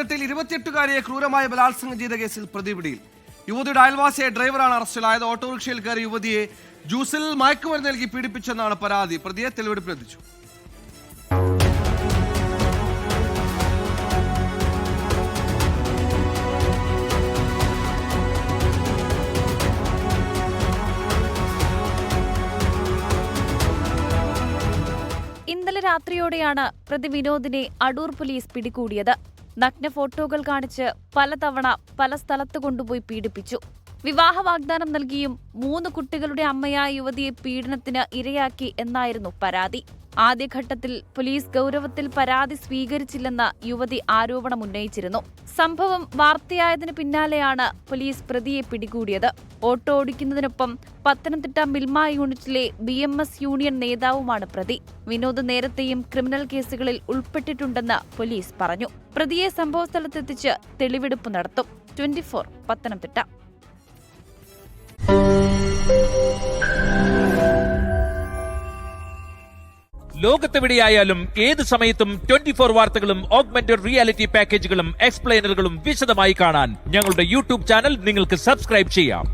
പത്തനംതിട്ടയിൽ 28-കാരിയെ ക്രൂരമായ ബലാത്സംഗം ചെയ്ത കേസിൽ പ്രതി പിടിയിൽ. യുവതിയുടെ അയൽവാസിയെ ഡ്രൈവറാണ് അറസ്റ്റിലായത്. ഓട്ടോറിക്ഷയിൽ കയറി യുവതിയെ ജ്യൂസിൽ മയക്കുമരുന്ന് നൽകി പീഡിപ്പിച്ചെന്നാണ് പരാതി. പ്രതിയെ തെളിവെടുപ്പിന് എത്തിച്ചു. ഇന്നലെ രാത്രിയോടെയാണ് പ്രതി വിനോദിനെ അടൂർ പോലീസ് പിടികൂടിയത്. നഗ്ന ഫോട്ടോകൾ കാണിച്ച് പലതവണ പല സ്ഥലത്ത് കൊണ്ടുപോയി പീഡിപ്പിച്ചു. വിവാഹ വാഗ്ദാനം നൽകിയും 3 കുട്ടികളുടെ അമ്മയായ യുവതിയെ പീഡനത്തിന് ഇരയാക്കി എന്നായിരുന്നു പരാതി. ആദ്യഘട്ടത്തിൽ പോലീസ് ഗൗരവത്തിൽ പരാതി സ്വീകരിച്ചില്ലെന്ന് യുവതി ആരോപണമുന്നയിച്ചിരുന്നു. സംഭവം വാർത്തയായതിനു പിന്നാലെയാണ് പോലീസ് പ്രതിയെ പിടികൂടിയത്. ഓട്ടോ ഓടിക്കുന്നതിനൊപ്പം പത്തനംതിട്ട മിൽമ യൂണിറ്റിലെ BMS യൂണിയൻ നേതാവുമാണ് പ്രതി. വിനോദ് നേരത്തെയും ക്രിമിനൽ കേസുകളിൽ ഉൾപ്പെട്ടിട്ടുണ്ടെന്ന് പോലീസ് പറഞ്ഞു. പ്രതിയെ സംഭവസ്ഥലത്തെത്തിച്ച് തെളിവെടുപ്പ് നടത്തും. 24 പത്തനംതിട്ട. ലോകത്തെവിടെയായാലും ഏത് സമയത്തും 24 വാർത്തകളും ഓഗ്മെന്റഡ് റിയാലിറ്റി പാക്കേജുകളും എക്സ്പ്ലെയിനറുകളും വിശദമായി കാണാൻ ഞങ്ങളുടെ യൂട്യൂബ് ചാനൽ നിങ്ങൾക്ക് സബ്സ്ക്രൈബ് ചെയ്യാം.